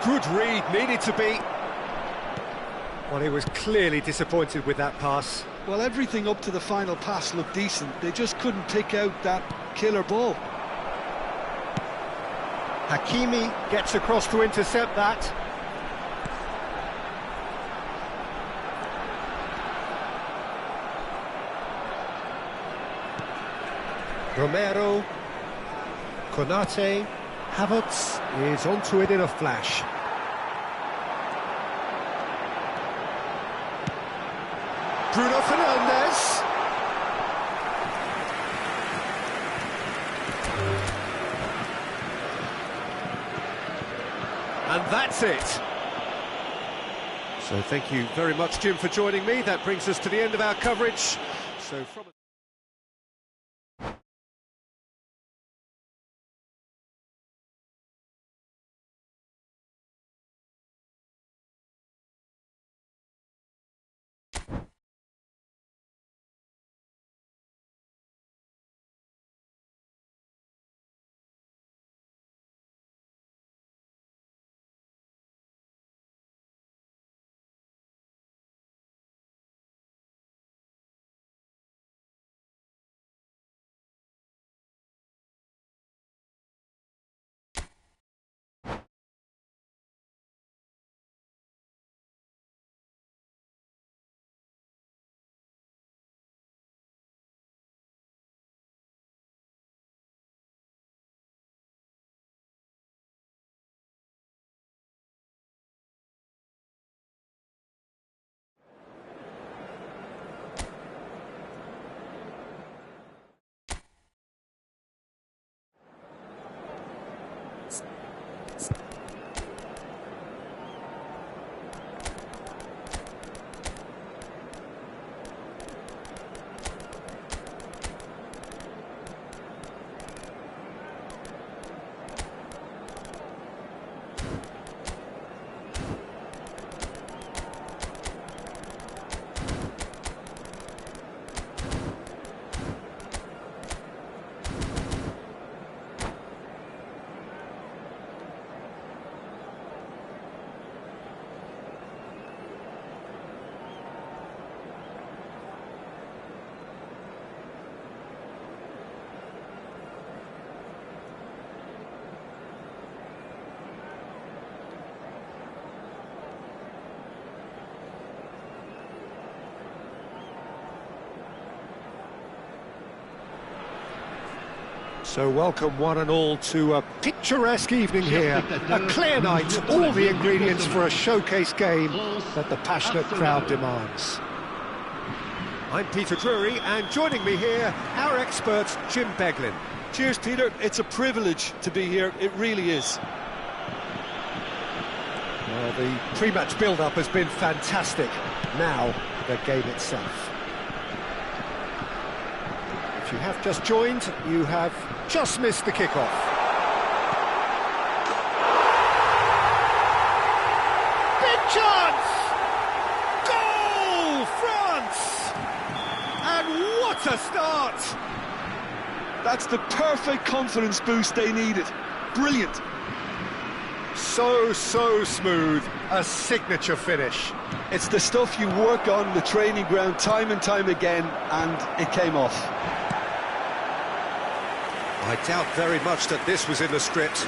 Good read, needed to be. Well, he was clearly disappointed with that pass. Well, everything up to the final pass looked decent. They just couldn't pick out that killer ball. Hakimi gets across to intercept that. Romero, Konate, Havertz is onto it in a flash. Bruno Fernandes. And that's it. So thank you very much, Jim, for joining me. That brings us to the end of our coverage. So from So welcome one and all to a picturesque evening here, a clear night, all the ingredients for a showcase game that the passionate crowd demands. I'm Peter Drury, and joining me here, our expert Jim Beglin. Cheers, Peter. It's a privilege to be here, it really is. Well, the pre-match build-up has been fantastic. Now, the game itself. If you have just joined, you have just missed the kickoff. Big chance! Goal, France! And what a start! That's the perfect confidence boost they needed. Brilliant. So smooth, a signature finish. It's the stuff you work on the training ground time and time again, and it came off. I doubt very much that this was in the script.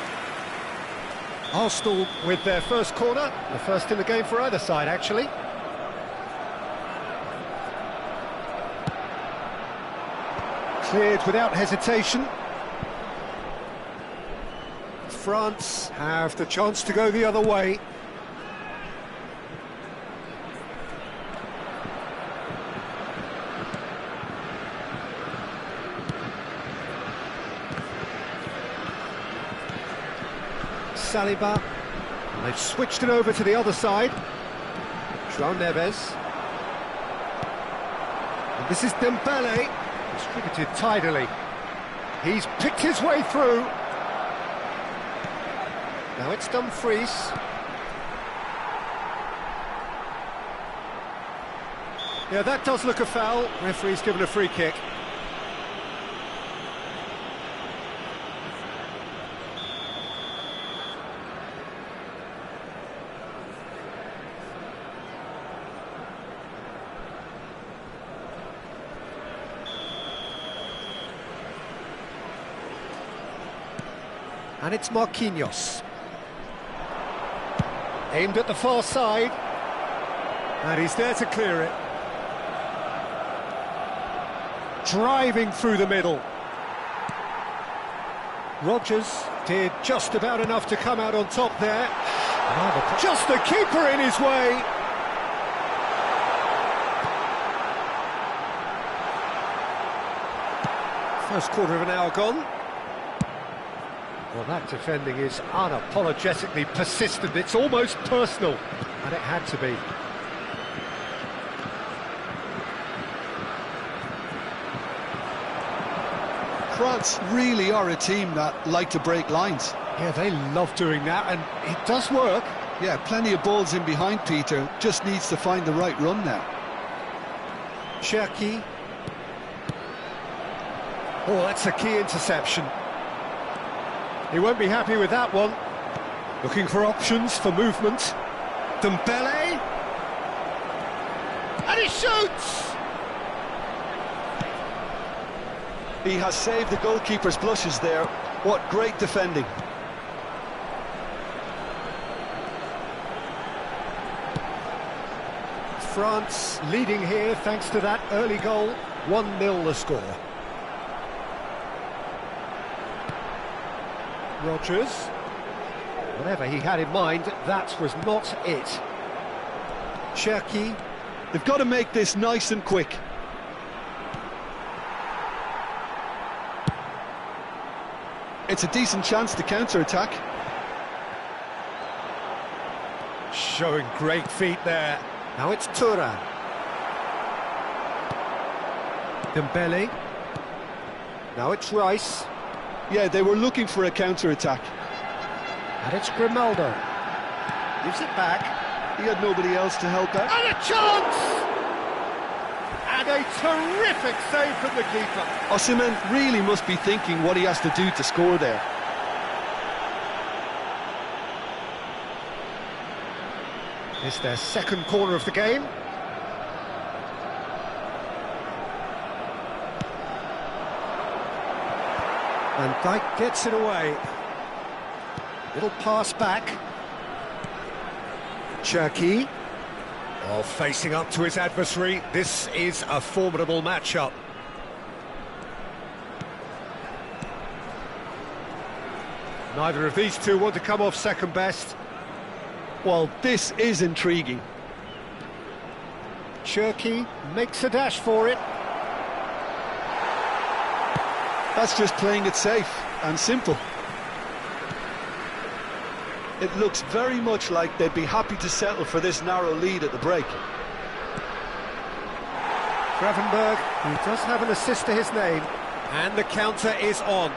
Arsenal with their first corner, the first in the game for either side, actually. Cleared without hesitation. France have the chance to go the other way. Saliba. And they've switched it over to the other side. João Neves. And this is Dembele. Distributed tidily. He's picked his way through. Now it's Dumfries. Yeah, that does look a foul. Referee's given a free kick. And it's Marquinhos. Aimed at the far side. And he's there to clear it. Driving through the middle. Rodgers did just about enough to come out on top there. Just the keeper in his way. First quarter of an hour gone. Well, that defending is unapologetically persistent. It's almost personal, and it had to be. France really are a team that like to break lines. Yeah, they love doing that, and it does work. Yeah, plenty of balls in behind Peter, just needs to find the right run now. Cherki. Oh, that's a key interception. He won't be happy with that one. Looking for options for movement. Dembele. And he shoots! He has saved the goalkeeper's blushes there. What great defending. France leading here thanks to that early goal. 1-0 the score. Rodgers. Whatever he had in mind, that was not it. Cherki. They've got to make this nice and quick. It's a decent chance to counter-attack. Showing great feet there. Now it's Thuram. Dembele. Now it's Rice. Yeah, they were looking for a counter-attack. And it's Grimaldo. Gives it back. He had nobody else to help out. And a chance! And a terrific save from the keeper. Osimhen really must be thinking what he has to do to score there. It's their second corner of the game. And Dijk gets it away. Little pass back. Cherki. Oh, facing up to his adversary. This is a formidable matchup. Neither of these two want to come off second best. Well, this is intriguing. Cherki makes a dash for it. That's just playing it safe and simple. It looks very much like they'd be happy to settle for this narrow lead at the break. Gravenberg, he does have an assist to his name, and the counter is on.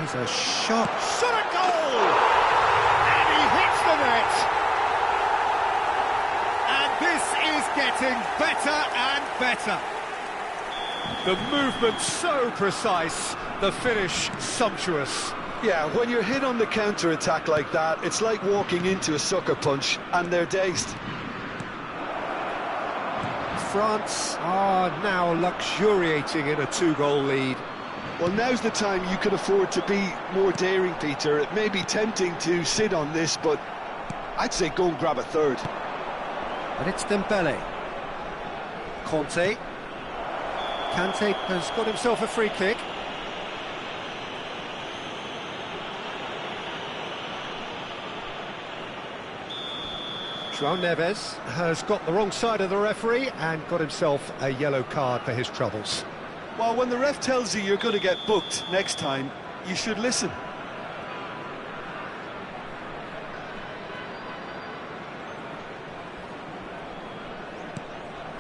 He's a shot at goal! And he hits the net! And this is getting better and better. The movement so precise, the finish sumptuous. Yeah, when you're hit on the counter-attack like that, it's like walking into a sucker punch, and they're dazed. France are now luxuriating in a 2-goal lead. Well, now's the time you could afford to be more daring, Peter. It may be tempting to sit on this, but I'd say go and grab a third. And it's Dembele. Kante has got himself a free kick. João Neves has got the wrong side of the referee and got himself a yellow card for his troubles. Well, when the ref tells you you're going to get booked next time, you should listen.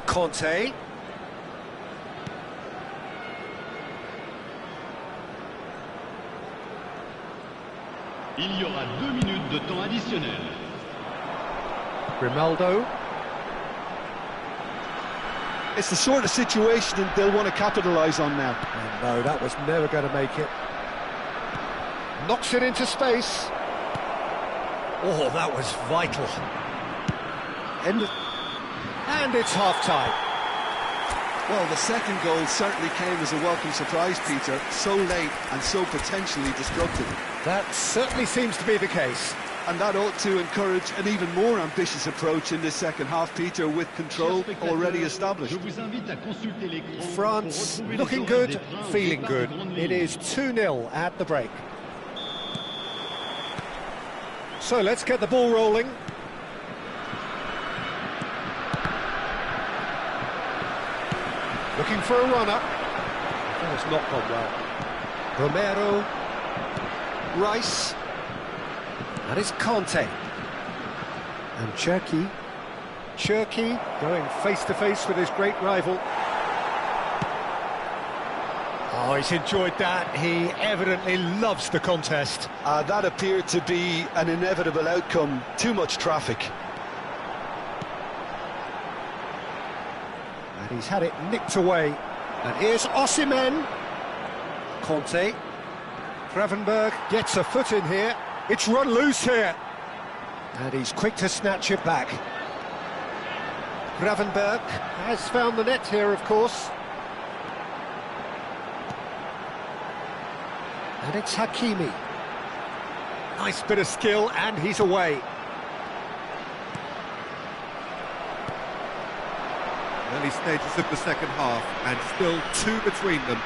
Kante. Il y aura 2 minutes de temps additionnel. Grimaldo. It's the sort of situation they'll want to capitalise on now. And no, that was never going to make it. Knocks it into space. Oh, that was vital. And it's half-time. Well, the second goal certainly came as a welcome surprise, Peter. So late and so potentially destructive. That certainly seems to be the case. And that ought to encourage an even more ambitious approach in this second half, Peter, with control already established. France looking good, feeling good. It is 2-0 at the break. So let's get the ball rolling. Looking for a runner. That has not gone well. Romero. Rice. That is Kante. And Cherki going face-to-face with his great rival. Oh, he's enjoyed that. He evidently loves the contest. That appeared to be an inevitable outcome. Too much traffic. And he's had it nicked away. And here's Osimhen. Kante. Gravenberg gets a foot in here. It's run loose here. And he's quick to snatch it back. Gravenberg has found the net here, of course. And it's Hakimi. Nice bit of skill, and he's away. Early stages of the second half, and still 2 between them.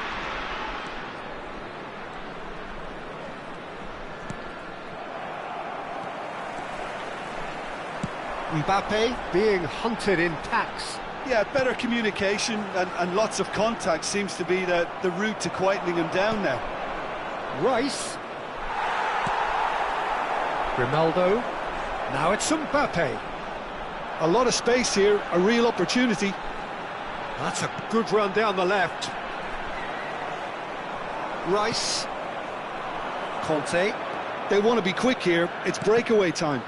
Mbappe being hunted in packs. Yeah, better communication and lots of contact seems to be the route to quietening him down now. Rice. Grimaldo. Now it's Mbappe. A lot of space here, a real opportunity. That's a good run down the left. Rice. Kante. They want to be quick here, it's breakaway time.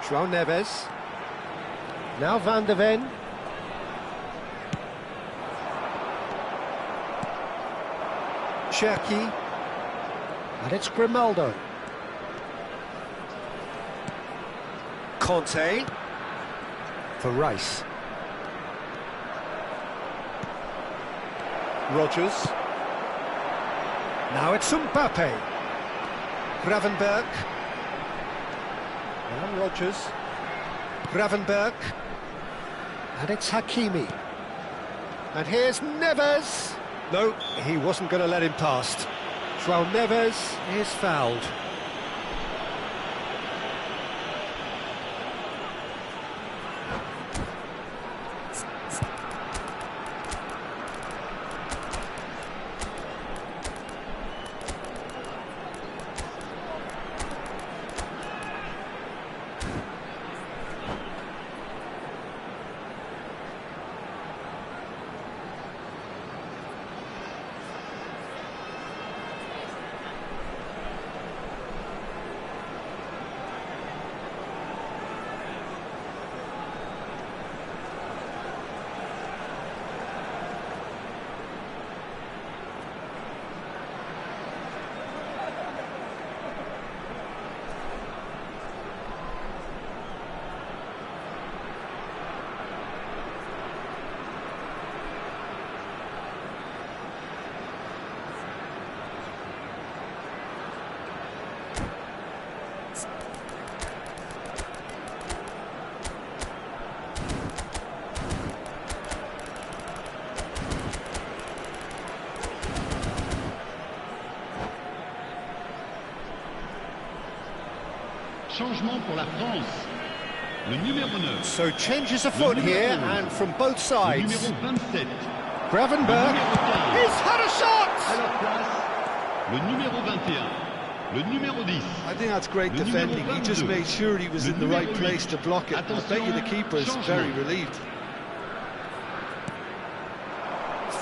João Neves. Now Van de Ven. Cherki. And it's Grimaldo. Kante. For Rice. Rodgers. Now it's Mbappe. Gravenberg. And Rodgers. Gravenberg. And it's Hakimi. And here's Neves. No, he wasn't going to let him past. João Neves is fouled. Changement pour la France. Le numéro 9. So changes afoot here, and from both sides. Le numéro 27. Gravenberg, he's had a shot! À leur place, le numéro 21. Le numéro 10. I think that's great defending. He just made sure he was in the right place to block it. I bet you the keeper is very relieved.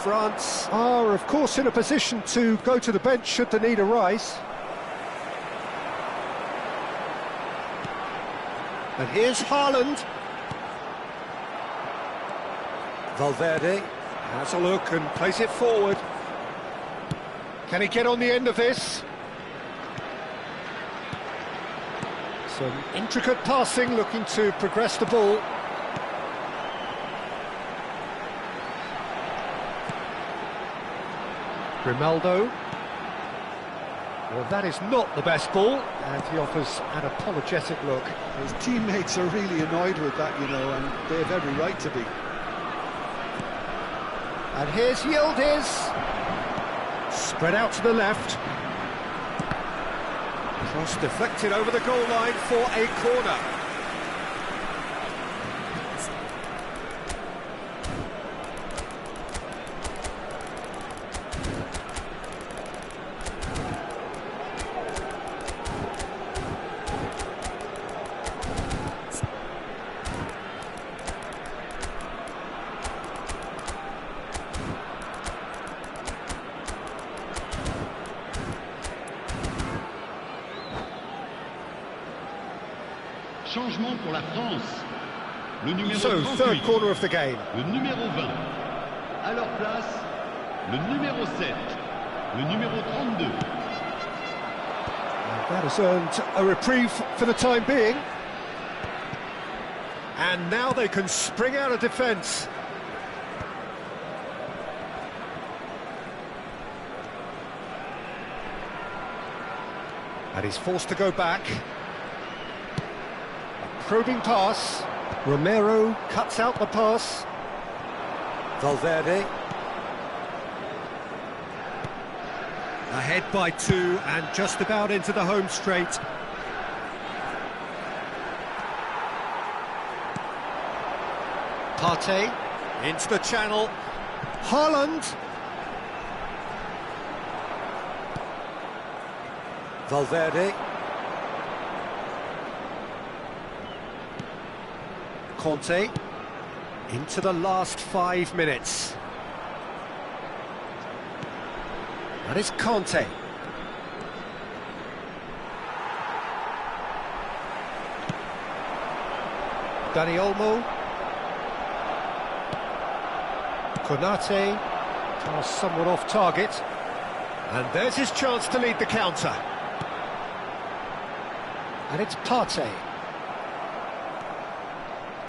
France are, of course, in a position to go to the bench should the need arise. And here's Haaland. Valverde has a look and plays it forward. Can he get on the end of this? Some intricate passing, looking to progress the ball. Grimaldo. Well, that is not the best ball, and he offers an apologetic look. His teammates are really annoyed with that, you know, and they have every right to be. And here's Yildiz. Spread out to the left. Cross deflected over the goal line for a corner. Changement pour la France. Le numéro So, 38. third corner of the game. Le numéro 20. À leur place, le numéro 7. Le numéro 32. That has earned a reprieve for the time being. And now they can spring out of defence. And he's forced to go back. Probing pass. Romero cuts out the pass. Valverde. Ahead by 2 and just about into the home straight. Partey into the channel. Haaland. Valverde. Conte into the last 5 minutes. That is Conte. Dani Olmo. Konate. Pass somewhat off target. And there's his chance to lead the counter. And it's Partey.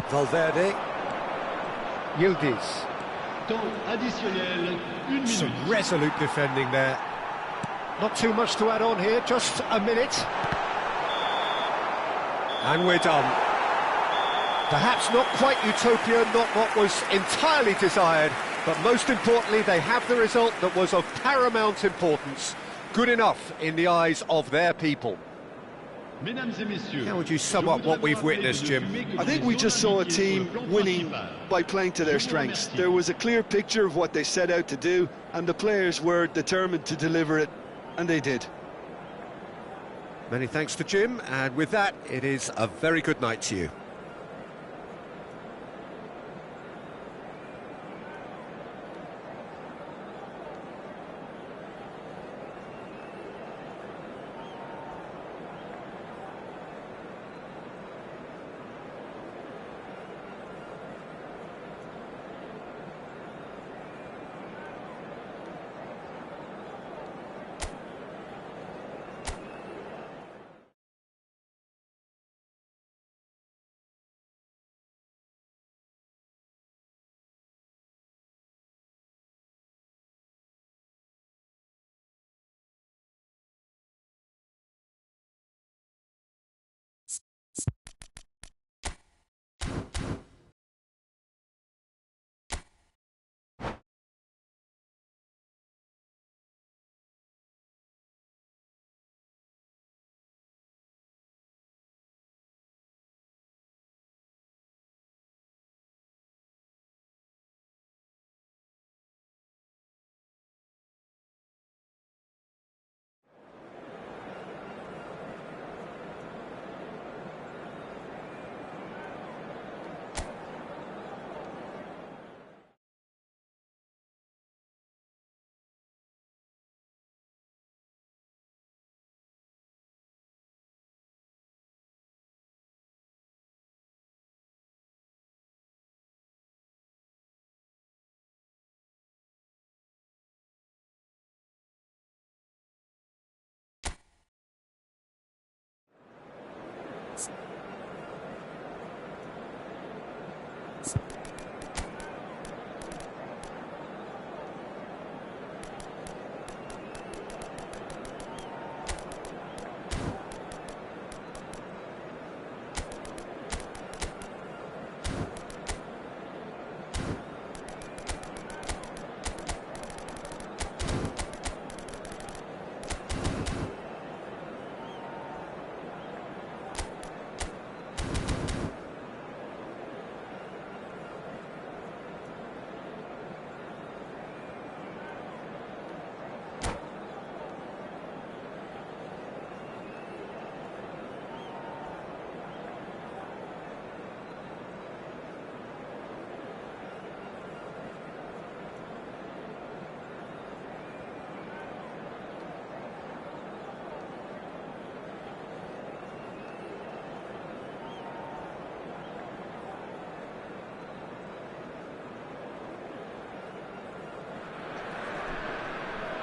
Valverde. Yildiz. Temps additionnel, 1 minute. Some resolute defending there. Not too much to add on here, just a minute. And we're done. Perhaps not quite utopia, not what was entirely desired, But most importantly, they have the result that was of paramount importance. Good enough in the eyes of their people. How would you sum up what we've witnessed, Jim? I think we just saw a team winning by playing to their strengths. There was a clear picture of what they set out to do, and the players were determined to deliver it, and they did. Many thanks to Jim, and with that, it is a very good night to you.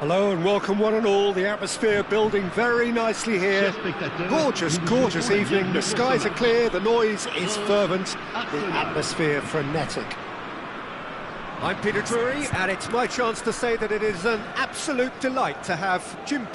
Hello and welcome one and all. The atmosphere building very nicely here. Gorgeous, gorgeous evening. The skies are clear, the noise is fervent, the atmosphere frenetic. I'm Peter Drury, and it's my chance to say that it is an absolute delight to have Jim